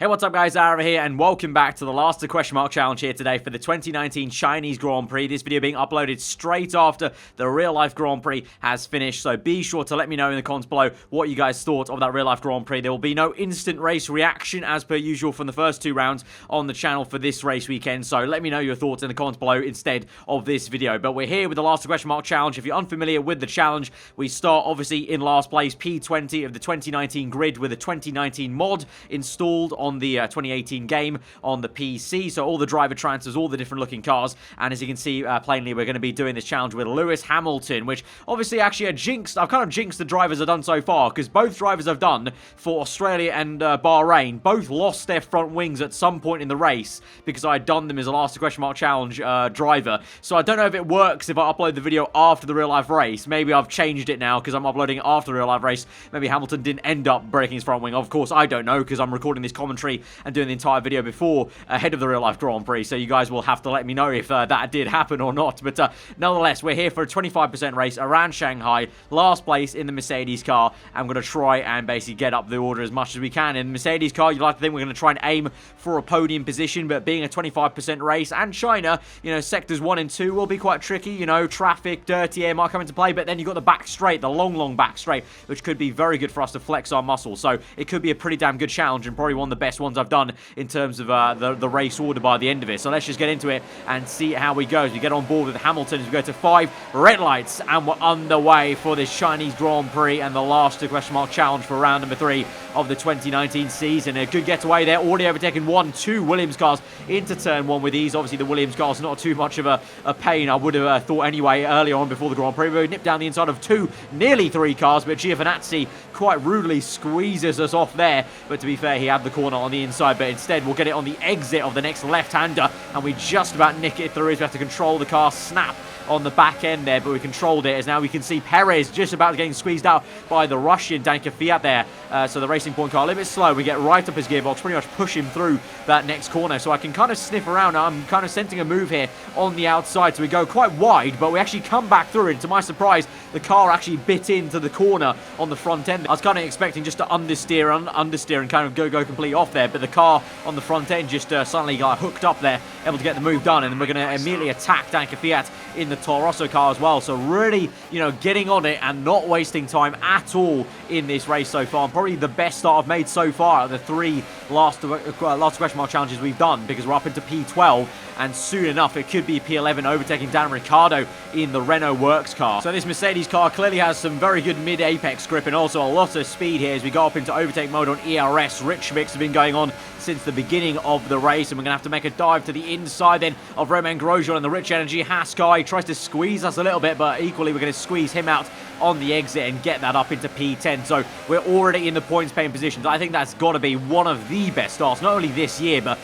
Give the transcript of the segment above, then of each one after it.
Hey, what's up guys, aarava here, and welcome back to the last question mark challenge here today for the 2019 Chinese Grand Prix. This video being uploaded straight after the real life Grand Prix has finished, so be sure to let me know in the comments below what you guys thought of that real life Grand Prix. There will be no instant race reaction as per usual from the first two rounds on the channel for this race weekend, so let me know your thoughts in the comments below instead of this video. But we're here with the last question mark challenge. If you're unfamiliar with the challenge, we start obviously in last place, P20 of the 2019 grid with a 2019 mod installed on the 2018 game on the PC. So all the driver transfers, all the different looking cars, and as you can see plainly, we're going to be doing this challenge with Lewis Hamilton, which obviously actually I've kind of jinxed the drivers I've done so far, because both drivers I've done for Australia and Bahrain both lost their front wings at some point in the race because I had done them as a last question mark challenge driver. So I don't know if it works if I upload the video after the real life race. Maybe I've changed it now because I'm uploading it after the real life race. Maybe Hamilton didn't end up breaking his front wing. Of course I don't know, because I'm recording this commentary and doing the entire video before ahead of the real life Grand Prix, so you guys will have to let me know if that did happen or not. But nonetheless, we're here for a 25% race around Shanghai, last place in the Mercedes car. I'm going to try and basically get up the order as much as we can. In the Mercedes car, you'd like to think we're going to try and aim for a podium position, but being a 25% race and China, you know, sectors 1 and 2 will be quite tricky. You know, traffic, dirty air might come into play, but then you've got the back straight, the long back straight, which could be very good for us to flex our muscles. So it could be a pretty damn good challenge, and probably one of the best ones I've done in terms of the race order by the end of it. So let's just get into it and see how we go as we get on board with Hamilton as we go to 5 red lights, and we're underway for this Chinese Grand Prix and the last question mark challenge for round number 3 of the 2019 season. A good getaway there, already overtaken 2 Williams cars into turn 1 with ease. Obviously the Williams cars not too much of a pain, I would have thought anyway earlier on before the Grand Prix. We nipped down the inside of 2, nearly 3 cars, but Giovinazzi quite rudely squeezes us off there. But to be fair, he had the corner on the inside, but instead we'll get it on the exit of the next left-hander, and we just about nick it through as we have to control the car snap on the back end there, but we controlled it, as now we can see Perez just about getting squeezed out by the Russian Danka Fiat there. So the Racing Point car a little bit slow. We get right up his gearbox, pretty much push him through that next corner. So I can kind of sniff around. I'm kind of sensing a move here on the outside. So we go quite wide, but we actually come back through it. And to my surprise, the car actually bit into the corner on the front end. I was kind of expecting just to understeer and kind of go complete off there, but the car on the front end just suddenly got hooked up there, able to get the move done, and then we're going to immediately attack Danka Fiat in the Toro Rosso car as well. So really, you know, getting on it and not wasting time at all in this race so far. Probably the best start I've made so far of the 3 last question mark challenges we've done, because we're up into P12, and soon enough it could be P11, overtaking Dan Ricciardo in the Renault Works car. So this Mercedes car clearly has some very good mid-apex grip and also a lot of speed here as we go up into overtake mode on ERS. Rich mix has been going on since the beginning of the race, and we're going to have to make a dive to the inside then of Romain Grosjean and the Rich Energy Haas car. He tries to squeeze us a little bit, but equally we're going to squeeze him out on the exit and get that up into P10. So we're already in the points paying positions. I think that's got to be one of the best starts, not only this year, but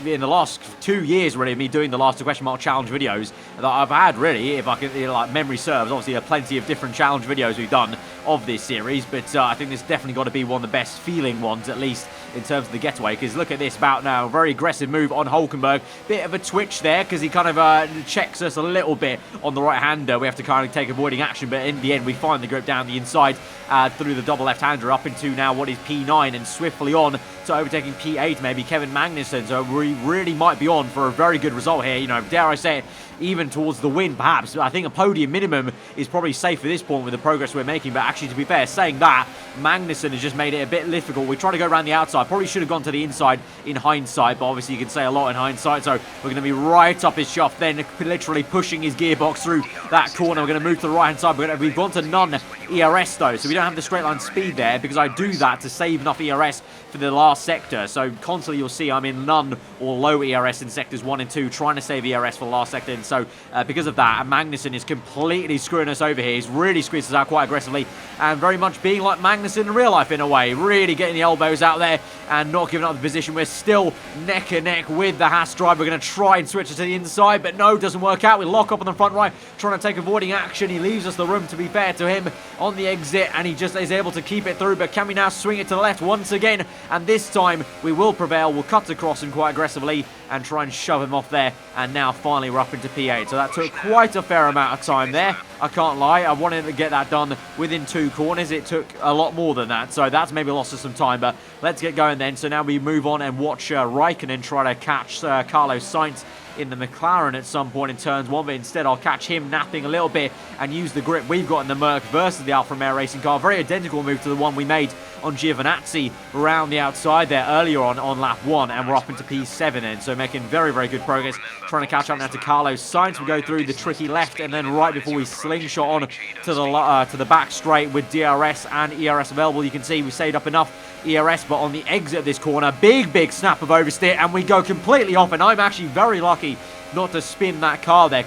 in the last 2 years, really, me doing the last question mark challenge videos that I've had, really, if I can, you know, like memory serves. Obviously, plenty of different challenge videos we've done of this series, but I think this definitely got to be one of the best feeling ones, at least in terms of the getaway, because look at this bout now. Very aggressive move on Hulkenberg. Bit of a twitch there because he kind of checks us a little bit on the right-hander. We have to kind of take avoiding action, but in the end we find the grip down the inside through the double left-hander up into now what is P9, and swiftly on to overtaking P8, maybe Kevin Magnussen. So we really might be on for a very good result here. You know, dare I say it, even towards the win, perhaps. I think a podium minimum is probably safe at this point with the progress we're making. But actually, to be fair, saying that, Magnussen has just made it a bit difficult. We try to go around the outside. Probably should have gone to the inside in hindsight, but obviously you can say a lot in hindsight. So we're going to be right up his shaft then, literally pushing his gearbox through that corner. We're going to move to the right-hand side. We've gone to none ERS, though, so we don't have the straight line speed there, because I do that to save enough ERS for the last sector. So constantly you'll see I'm in none or low ERS in sectors 1 and 2, trying to save ERS for the last sector. And so because of that, Magnussen is completely screwing us over here. He's really squeezed us out quite aggressively, and very much being like Magnussen in real life in a way, really getting the elbows out there and not giving up the position. We're still neck and neck with the Haas driver. We're going to try and switch it to the inside, but no, doesn't work out. We lock up on the front right, trying to take avoiding action. He leaves us the room, to be fair to him, on the exit, and he just is able to keep it through. But can we now swing it to the left once again? And this time we will prevail. We'll cut across him quite aggressively and try and shove him off there. And now finally we're up into P8. So that took quite a fair amount of time there. I can't lie. I wanted to get that done within 2 corners. It took a lot more than that, so that's maybe lost us some time, but let's get going then. So now we move on and watch Raikkonen try to catch Carlos Sainz in the McLaren at some point in turns 1, but instead I'll catch him napping a little bit and use the grip we've got in the Merc versus the Alfa Romeo racing car. Very identical move to the one we made on Giovinazzi around the outside there earlier on lap 1, and we're up into P7 then, so making very, very good progress. Trying to catch up now to Carlos Sainz. We go through the tricky left, and then right before we slingshot on to the back straight with DRS and ERS available, you can see we saved up enough ERS, but on the exit of this corner, big snap of oversteer, and we go completely off, and I'm actually very lucky not to spin that car there.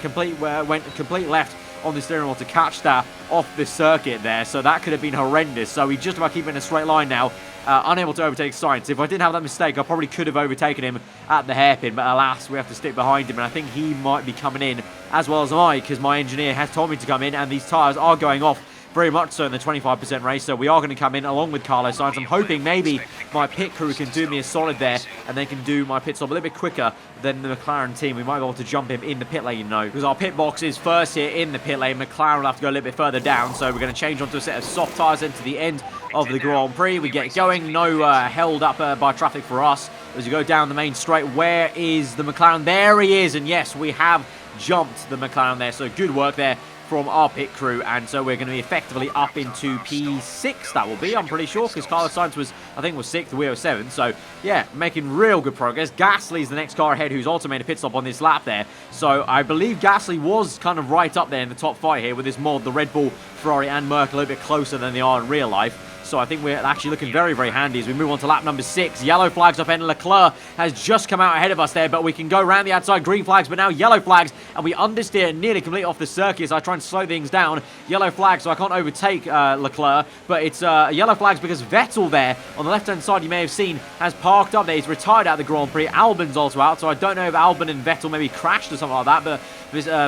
Went complete left on the steering wheel to catch that off the circuit there, so that could have been horrendous. So we just about keep it in a straight line now, unable to overtake Sainz. If I didn't have that mistake, I probably could have overtaken him at the hairpin, but alas, we have to stick behind him, and I think he might be coming in as well as I, because my engineer has told me to come in, and these tyres are going off very much so in the 25% race, so we are going to come in along with Carlos Sainz. I'm hoping maybe my pit crew can do me a solid there, and they can do my pit stop a little bit quicker than the McLaren team. We might be able to jump him in the pit lane, because our pit box is first here in the pit lane. McLaren will have to go a little bit further down, so we're going to change onto a set of soft tyres into the end of the Grand Prix. We get going, no held up by traffic for us as we go down the main straight. Where is the McLaren? There he is, and yes, we have jumped the McLaren there, so good work there from our pit crew, and so we're going to be effectively up into P6, that will be, I'm pretty sure, because Carlos Sainz was 6th, we were 7th, so yeah, making real good progress. Gasly's the next car ahead, who's also made a pit stop on this lap there, so I believe Gasly was kind of right up there in the top 5 here with this mod. The Red Bull, Ferrari and Merc a little bit closer than they are in real life. So I think we're actually looking very, very handy as we move on to lap number 6. Yellow flags up, and Leclerc has just come out ahead of us there, but we can go around the outside. Green flags, but now yellow flags, and we understeer nearly completely off the circuit as I try and slow things down. Yellow flags, so I can't overtake Leclerc, but it's yellow flags because Vettel there on the left-hand side, you may have seen, has parked up there. He's retired out of the Grand Prix. Albon's also out, so I don't know if Albon and Vettel maybe crashed or something like that, but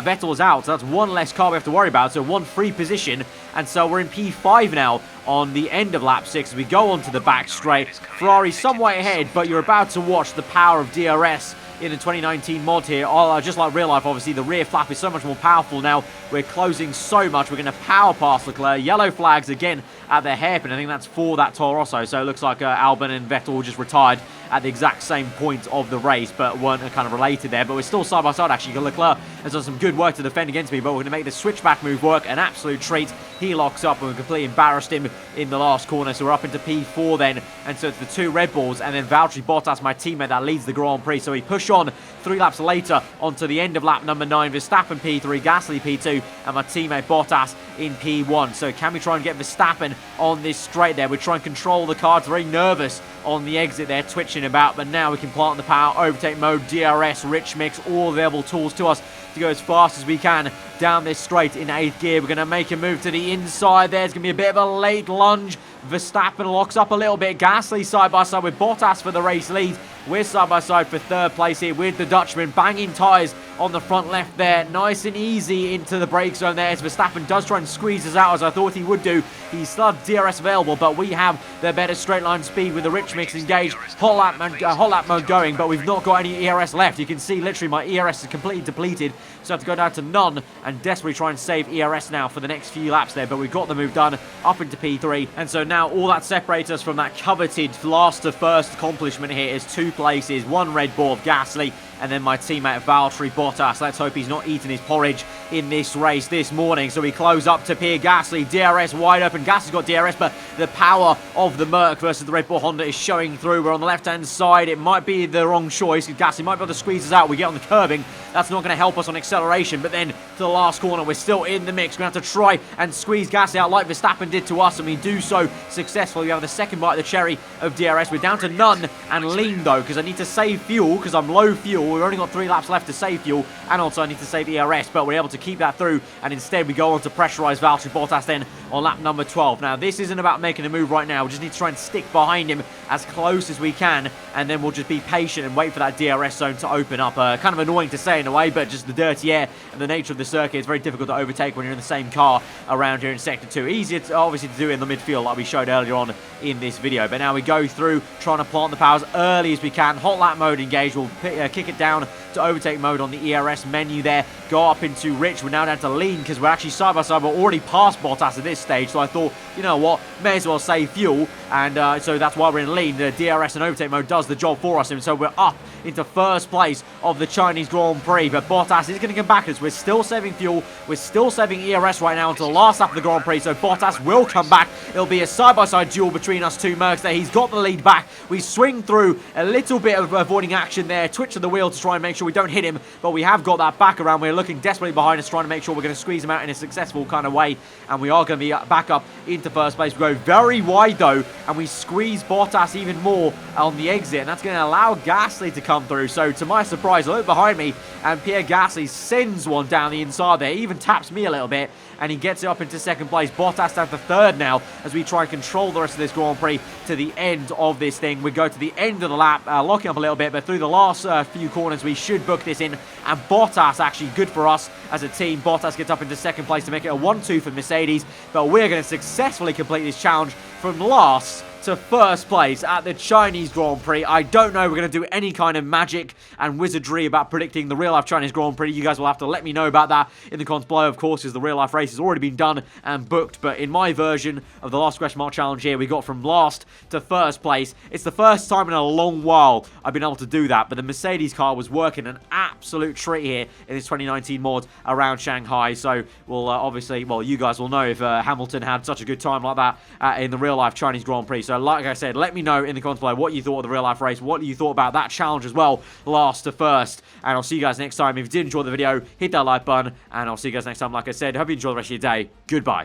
Vettel's out, so that's one less car we have to worry about, so one free position, and so we're in P5 now on the end of lap 6 as we go on to the back straight. Ferrari some way ahead, but you're about to watch the power of DRS in the 2019 mod here. Just like real life, obviously, the rear flap is so much more powerful now. We're closing so much. We're going to power past Leclerc. Yellow flags again at the hairpin. I think that's for that Toro Rosso. So it looks like Albon and Vettel just retired at the exact same point of the race, but weren't kind of related there. But we're still side by side, actually. Leclerc has done some good work to defend against me, but we're going to make the switchback move work. An absolute treat. He locks up, and we completely embarrassed him in the last corner. So we're up into P4 then, and so it's the 2 Red Bulls, and then Valtteri Bottas, my teammate, that leads the Grand Prix. So we push on 3 laps later onto the end of lap number 9. Verstappen P3, Gasly P2, and my teammate Bottas in P1. So can we try and get Verstappen on this straight there? We try and control the car. It's very nervous on the exit there, twitching about, but now we can plant the power, overtake mode, DRS, rich mix, all available tools to us to go as fast as we can down this straight in 8th gear. We're going to make a move to the inside there. It's going to be a bit of a late lunge. Verstappen locks up a little bit. Gasly side by side with Bottas for the race lead. We're side by side for 3rd place here with the Dutchman. Banging tyres on the front left there. Nice and easy into the brake zone there as Verstappen does try and squeeze us out as I thought he would do. He's still DRS available, but we have the better straight line speed with the rich mix engaged. Hot lap mode going, but we've not got any ERS left. You can see literally my ERS is completely depleted, so I have to go down to none and desperately try and save ERS now for the next few laps there, but we've got the move done up into P3, and so now all that separates us from that coveted last to first accomplishment here is 2 places, 1 Red Bull of Gasly, and then my teammate Valtteri Bottas. Let's hope he's not eating his porridge in this race this morning. So we close up to Pierre Gasly. DRS wide open. Gasly's got DRS, but the power of the Merc versus the Red Bull Honda is showing through. We're on the left-hand side. It might be the wrong choice. Gasly might be able to squeeze us out. We get on the curbing. That's not going to help us on acceleration. But then to the last corner, we're still in the mix. We're going to have to try and squeeze Gasly out like Verstappen did to us, and we do so successfully. We have the second bite of the cherry of DRS. We're down to none and lean, though, because I need to save fuel because I'm low fuel. We've only got 3 laps left to save fuel, and also I need to save ERS, but we're able to keep that through, and instead we go on to pressurise Valtteri Bottas then on lap number 12. Now, this isn't about making a move right now. We just need to try and stick behind him as close as we can, and then we'll just be patient and wait for that DRS zone to open up. Kind of annoying to say in a way, but just the dirty air and the nature of the circuit is very difficult to overtake when you're in the same car around here in Sector 2. Easier, obviously, to do in the midfield like we showed earlier on in this video. But now we go through trying to plant the power as early as we can. Hot lap mode engaged. We'll kick it down to overtake mode on the ERS menu there. Go up into Rich. We're now down to lean because we're actually side by side. We're already past Bottas at this stage. So I thought, you know what, may as well save fuel. And so that's why we're in lean. The DRS and overtake mode does the job for us. And so we're up into first place of the Chinese Grand Prix. But Bottas is going to come back as we're still saving fuel. We're still saving ERS right now until the last lap of the Grand Prix. So Bottas will come back. It'll be a side-by-side duel between us two Mercs there. He's got the lead back. We swing through a little bit of avoiding action there. Twitch of the wheel to try and make sure we don't hit him. But we have got that back around. We're looking desperately behind us, trying to make sure we're going to squeeze him out in a successful kind of way. And we are going to be back up into first place. We go very wide though, and we squeeze Bottas even more on the exit. And that's going to allow Gasly to come through. So to my surprise, I look behind me and Pierre Gasly sends one down the inside there. He even taps me a little bit, and he gets it up into second place. Bottas down to third now as we try and control the rest of this Grand Prix to the end of this thing. We go to the end of the lap, locking up a little bit, but through the last few corners, we should book this in. And Bottas, actually good for us as a team. Bottas gets up into second place to make it a 1-2 for Mercedes, but we're going to successfully complete this challenge from last to first place at the Chinese Grand Prix. I don't know we're going to do any kind of magic and wizardry about predicting the real-life Chinese Grand Prix. You guys will have to let me know about that in the comments below, of course, because the real-life race has already been done and booked. But in my version of the last question mark challenge here, we got from last to first place. It's the first time in a long while I've been able to do that, but the Mercedes car was working an absolute treat here in this 2019 mod around Shanghai. So we'll obviously, well, you guys will know if Hamilton had such a good time like that in the real-life Chinese Grand Prix. So like I said, let me know in the comments below what you thought of the real life race, what you thought about that challenge as well, last to first. And I'll see you guys next time. If you did enjoy the video, hit that like button, and I'll see you guys next time. Like I said, hope you enjoy the rest of your day. Goodbye.